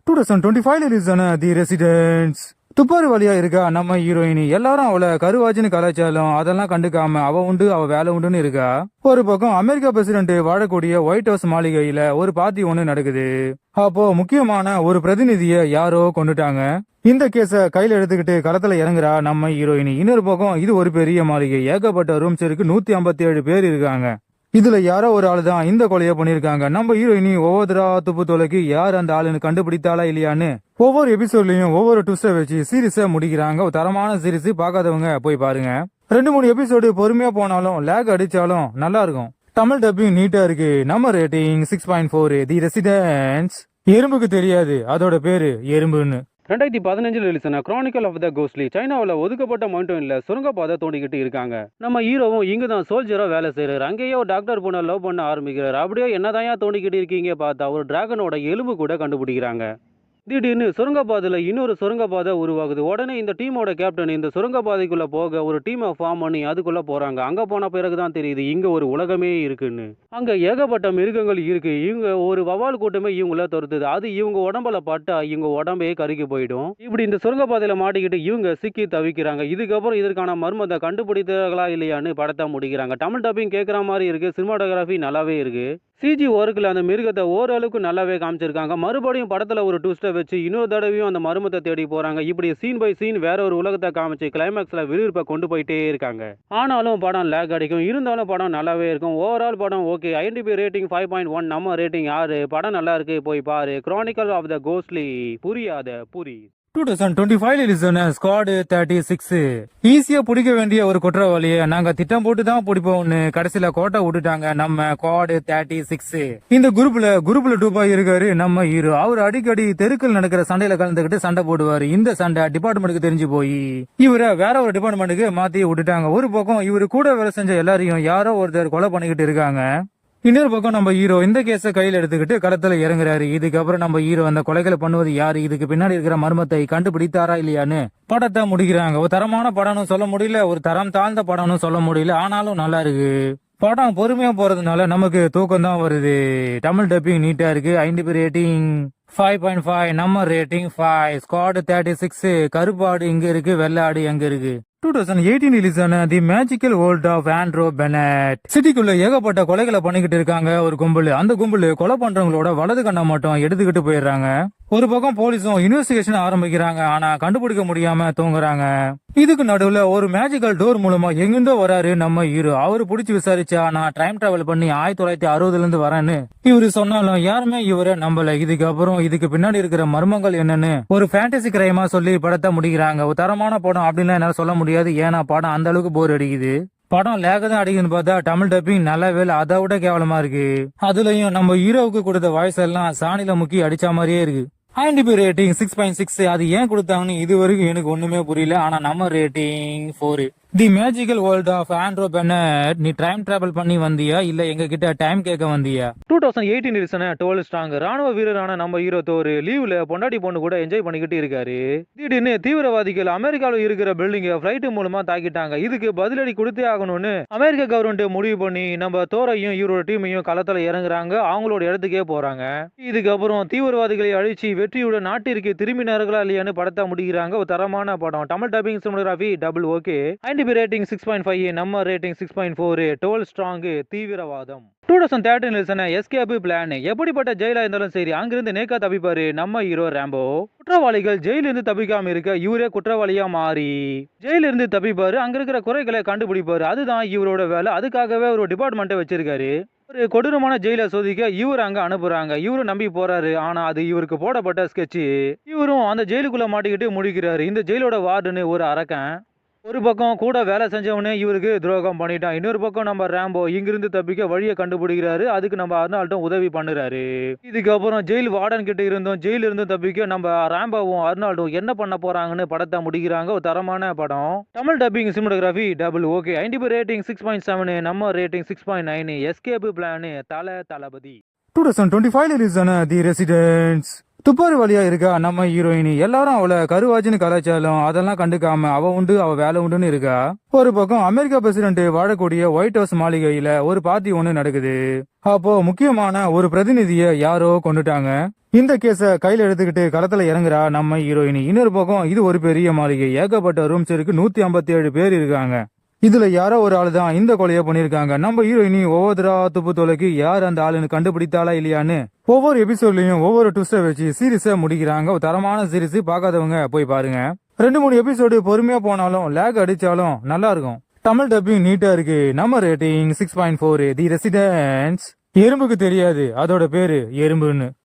2025 release ஆன the residents. துப்பாரி வழியா இருக்கா நம்ம ஹீரோயினி. எல்லாரும் அவளை கருவாச்சின்னு கலாச்சாரம் அதெல்லாம் கண்டுக்காம அவ உண்டு அவ வேலை உண்டுன்னு இருக்கா. ஒரு பக்கம் அமெரிக்கா பிரசிடென்ட் வாழக்கூடிய ஒயிட் ஹவுஸ் மாளிகையில ஒரு பார்ட்டி ஒண்ணு நடக்குது. அப்போ முக்கியமான ஒரு பிரதிநிதிய யாரோ கொண்டுட்டாங்க. இந்த கேஸ கையில எடுத்துக்கிட்டு களத்துல இறங்குறா நம்ம ஹீரோயினி. இன்னொரு பக்கம் இது ஒரு பெரிய மாளிகை, ஏகப்பட்ட ரூம்ஸ் இருக்கு, 157 பேர் இருக்காங்க. இதுல யாரோ ஒரு ஆளு தான் இந்த கொலைய பண்ணிருக்காங்க. நம்ம ஹீரோயினி ஒவ்வொருத்தரா துப்பு தொலைக்கு யார் அந்த ஆளுன்னு கண்டுபிடித்தாளா இல்லையான்னு ஒவ்வொரு எபிசோட்லயும் ஒவ்வொரு ட்விஸ்ட வச்சு சீரிஸ முடிக்கிறாங்க. ஒரு தரமான சீரிஸ், பார்க்காதவங்க போய் பாருங்க. 2-3 எபிசோடு பொறுமையா போனாலும் லேக் அடிச்சாலும் நல்லா இருக்கும். தமிழ் டப்பிங் நீட்டா இருக்கு. நம்ம ரேட்டிங் 6.4. தி ரெசிடென்ட்ஸ். எறும்புக்கு தெரியாது அதோட பேரு எறும்புன்னு. 2015 ரிலீஸ் ஆன கிரானிக்கல் ஆஃப் த கோஸ்ட்லி. சைனாவில் ஒதுக்கப்பட்ட மவுண்டன்ல சுரங்கப்பாதை தோண்டிக்கிட்டு இருக்காங்க. நம்ம ஹீரோவும் இங்க தான் சோல்ஜரா வேலை செய்யறாரு. அங்கேயே ஒரு டாக்டர் பொண்ணை லவ் பண்ண ஆரம்பிக்கிறாரு. அப்படியே என்னதான் தோண்டிக்கிட்டு இருக்கீங்க பார்த்தா ஒரு டிராகனோட எலும்பு கூட கண்டுபிடிக்கிறாங்க. திடீர்னு சுரங்கப்பாதையில இன்னொரு சுரங்கப்பாதை உருவாகுது. உடனே இந்த டீமோட கேப்டன் இந்த சுரங்கப்பாதைக்குள்ள போக ஒரு டீமை ஃபார்ம் பண்ணி அதுக்குள்ள போறாங்க. அங்க போன பிறகுதான் தெரியுது இங்க ஒரு உலகமே இருக்குன்னு. அங்க ஏகப்பட்ட மிருகங்கள் இருக்கு. இவங்க ஒரு வவால் கூட்டமே இவங்கள துரத்துது. அது இவங்க உடம்புல பட்டா இவங்க உடம்பே கருகி போயிடும். இப்படி இந்த சுரங்கப்பாதையில மாட்டிக்கிட்டு இவங்க சிக்கி தவிக்கிறாங்க. இதுக்கப்புறம் இதற்கான மர்மத்தை கண்டுபிடித்தார்களா இல்லையான்னு படத்தை முடிக்கிறாங்க. தமிழ் டப்பிங் கேட்குற மாதிரி இருக்கு. சினிமாட்டோகிராஃபி நல்லாவே இருக்கு. சிஜி ஒர்க்கில் அந்த மிருகத்தை ஓரளவுக்கு நல்லாவே காமிச்சிருக்காங்க. மறுபடியும் படத்தில் ஒரு ட்விஸ்ட்டை வச்சு இன்னொரு தடவையும் அந்த மர்மத்தை தேடி போகிறாங்க. இப்படி சீன் பை சீன் வேற ஒரு உலகத்தை காமிச்சு கிளைமேக்ஸில் விறுவிறுப்பை கொண்டு போயிட்டே இருக்காங்க. ஆனாலும் படம் லேக் அடிக்கும், இருந்தாலும் படம் நல்லாவே இருக்கும். ஓவரால் படம் ஓகே. ஐஎன்டிபி ரேட்டிங் 5.1, நம்ம ரேட்டிங் 6. படம் நல்லா இருக்கு, போய் பாரு. Chronicle of the ghostly. புரியாத புரி. 2025 ரிலீஸ் ஆன ஸ்குவாட் 36. ஈஸியா பிடிக்க வேண்டிய ஒரு குற்றவாளியை நாங்க திட்டம் போட்டு தான் பிடிப்போம்னு கடைசியில கோட்டை விட்டுட்டாங்க நம்ம ஸ்குவாட் 36. இந்த குரூப்ல டூபாய் இருக்காரு நம்ம ஹீரோ. அவர் அடிக்கடி தெருக்கள் நடக்கிற சண்டையில கலந்துகிட்டு சண்டை போடுவாரு. இந்த சண்டை டிபார்ட்மெண்ட்டுக்கு தெரிஞ்சு போய் இவரை வேற ஒரு டிபார்ட்மெண்ட்டுக்கு மாத்தி விட்டுட்டாங்க. ஒரு பக்கம் இவரு கூட வேலை செஞ்ச எல்லாரையும் யாரோ ஒருத்தர் கொலை பண்ணிக்கிட்டு இருக்காங்க. இன்னொரு பக்கம் நம்ம ஹீரோ இந்த கேஸ கையில எடுத்துக்கிட்டு களத்துல இறங்குறாரு. இதுக்கப்புறம் நம்ம ஹீரோ அந்த கொலைகளை பண்ணுவது யாரு, இதுக்கு பின்னாடி இருக்கிற மர்மத்தை கண்டுபிடித்தாரா இல்லையான்னு படத்தை முடிக்கிறாங்க. ஒரு தரமான படம்னு சொல்ல முடியல, ஒரு தரம் தாழ்ந்த படம்னு சொல்ல முடியல, ஆனாலும் நல்லா இருக்கு. படம் பொறுமையா போறதுனால நமக்கு தூக்கம் தான் வருது. தமிழ் டப்பிங் நீட்டா இருக்கு. ஐஎன்டிபி ரேட்டிங் 5.5, நம்ம ரேட்டிங் 5. ஸ்குவாட் 36. கருப்பாடு இங்க இருக்கு, வெள்ளாடு எங்க இருக்கு. 2018 ரிலீஸ் ஆன தி magical world of Andro Bennett. சிட்டிக்குள்ள ஏகப்பட்ட கொலைகளை பண்ணிக்கிட்டு இருக்காங்க ஒரு கும்பல். அந்த கும்பல் கொலை பண்றவங்களோட வலது கண்ணை மட்டும் எடுத்துக்கிட்டு போயிடுறாங்க. ஒரு பக்கம் போலீஸும் இன்வெஸ்டிகேஷன் ஆரம்பிக்கிறாங்க. ஆனா கண்டுபிடிக்க முடியாம தூங்குறாங்க. இதுக்கு நடுவுல ஒரு மேஜிக்கல் டோர் மூலமா எங்கிருந்தோ வராரு நம்ம ஹீரோ. அவரு பிடிச்சி விசாரிச்சா நான் டைம் டிராவல் பண்ணி 1960 இருந்து வரேன்னு இவரு சொன்னாலும் யாருமே இவரை நம்பல. இதுக்கப்புறம் இதுக்கு பின்னாடி இருக்கிற மர்மங்கள் என்னன்னு ஒரு ஃபேண்டசி கிரைமா சொல்லி படத்தை முடிக்கிறாங்க. ஒரு தரமான படம் அப்படின்னு என்னால சொல்ல முடியாது, ஏன்னா படம் அந்த அளவுக்கு போர் அடிக்குது. படம் லேக தான் அடிக்குதுன்னு பார்த்தா தமிழ் டப்பிங் நல்ல வேலை அதை விட கேவலமா இருக்கு. அதுலயும் நம்ம ஹீரோவுக்கு கொடுத்த வாய்ஸ் எல்லாம் சாணில முக்கி அடிச்ச மாதிரியே இருக்கு. IMDb rating 6.6. அது ஏன் கொடுத்தாங்கன்னு இது வரைக்கும் எனக்கு ஒண்ணுமே புரியல. ஆனா நம்ம rating 4. The magical world of Andro Bennett. நீ டைம் டிராவல் பண்ணி வந்தியா இல்ல எங்க கிட்ட டைம் கேட்க வந்தியா? 2018 ரிலீஸ் ஆன 12 ஸ்ட்ராங். ராணுவ வீரரான நம்ம ஹீரோ தோரு லீவ்ல பொண்டாட்டி பொண்ணு கூட என்ஜாய் பண்ணிக்கிட்டு இருக்காரு. திடீர்னு தீவிரவாதிகள் அமெரிக்காவில் இருக்கிற பில்டிங் பிளைட் மூலமா தாக்கிட்டாங்க. இதுக்கு பதிலடி கொடுத்தே ஆகணும்னு அமெரிக்க கவர்மெண்ட் முடிவு பண்ணி நம்ம தோரையும் இவரோட டீமையும் களத்துல இறங்குறாங்க. அவங்களோட இடத்துக்கே போறாங்க. இதுக்கப்புறம் தீவிரவாதிகளை அழிச்சு வெற்றியுடன் நாட்டிற்கு திரும்பினார்களா இல்லையான்னு படத்தை முடிக்கிறாங்க. ஒரு தரமான படம். Tamil dubbing cinematography double okay. IMDB rating 6.5, நம்ம ரேட்டிங் 6.4. 12 ஸ்ட்ராங். தீவிரவாதம். 2013 ரிலீஸ் ஆன எஸ்கேப் பிளான். எப்படிப்பட்ட ஜெயிலா இருந்தாலும் சரி அங்கிருந்து நேக்கா தப்பிப்பாரு நம்ம ஹீரோ ராம்போ. குற்றவாளிகள் ஜெயிலிருந்து தப்பிக்காம இருக்க இவரே குற்றவாளியா மாறி ஜெயிலிருந்து தப்பிப்பாரு. அங்க இருக்கிற குறைகளை கண்டுபிடிப்பாரு. அதுதான் இவரோட வேலை. அதுக்காகவே ஒரு டிபார்ட்மெண்ட்டை வச்சிருக்காரு. ஒரு கொடூரமான ஜெயில சோதிக்க இவர் அங்க அனுப்புறாங்க. இவரும் நம்பி போறாரு. ஆனா அது இவருக்கு போடப்பட்ட ஸ்கெட்ச். இவரும் அந்த ஜெயிலுக்குள்ள மாட்டிக்கிட்டு முடிக்கிறாரு. இந்த ஜெயிலோட வார்டுன்னு ஒரு அரக்கன். ஒரு பக்கம் கூட வேலை செஞ்சவனே இவருக்கு துரோகம் பண்ணிட்டான். இன்னொரு பக்கம் நம்ம ராம்போ இங்கிருந்து தப்பிக்க வழியை கண்டுபிடிக்கிறாரு. அதுக்கு நம்ம அர்னால்டும் உதவி பண்ணுறாரு. இதுக்கப்புறம் ஜெயில் வார்டன் கிட்ட இருந்தும் ஜெயில இருந்து தப்பிக்க நம்ம ராம்போவும் அர்னால்டும் என்ன பண்ண போறாங்கன்னு படத்தை முடிக்கிறாங்க. ஒரு தரமான படம். Tamil dubbing cinematography double okay. IMDB rating 6.7, நம்ம rating 6.9. Escape plan. Thalapathy. 2025 release ஆன தி ரெசிடென்ட்ஸ். துப்பாரி வழியா இருக்கா நம்ம ஹீரோயினி. எல்லாரும் அவளை கருவாச்சின்னு கலாச்சாரம் அதெல்லாம் கண்டுக்காம அவ உண்டு அவ வேலை உண்டுன்னு இருக்கா. ஒரு பக்கம் அமெரிக்கா பிரசிடென்ட் வாழக்கூடிய ஒயிட் ஹவுஸ் மாளிகையில ஒரு பார்ட்டி ஒண்ணு நடக்குது. அப்போ முக்கியமான ஒரு பிரதிநிதிய யாரோ கொண்டுட்டாங்க. இந்த கேஸ கையில எடுத்துக்கிட்டு களத்துல இறங்குறா நம்ம ஹீரோயினி. இன்னொரு பக்கம் இது ஒரு பெரிய மாளிகை, ஏகப்பட்ட ரூம்ஸ் இருக்கு, 157 பேர் இருக்காங்க. இதுல யாரோ ஒரு ஆளு தான் இந்த கொலையை பண்ணிருக்காங்க. நம்ம ஹீரோயினி ஒவ்வொருத்தரா துப்பு தொலைக்கு யார் அந்த ஆளுன்னு கண்டுபிடித்தாளா இல்லையான்னு ஒவ்வொரு எபிசோட்லயும் ஒவ்வொரு ட்விஸ்ட வச்சு சீரிஸ முடிக்கிறாங்க. ஒரு தரமான சீரிஸ், பார்க்காதவங்க போய் பாருங்க. 2-3 எபிசோடு பொறுமையா போனாலும் லேக் அடிச்சாலும் நல்லா இருக்கும். தமிழ் டப்பிங் நீட்டா இருக்கு. நம்ம ரேட்டிங் 6.4. தி ரெசிடென்ட்ஸ். எறும்புக்கு தெரியாது அதோட பேரு எறும்புன்னு.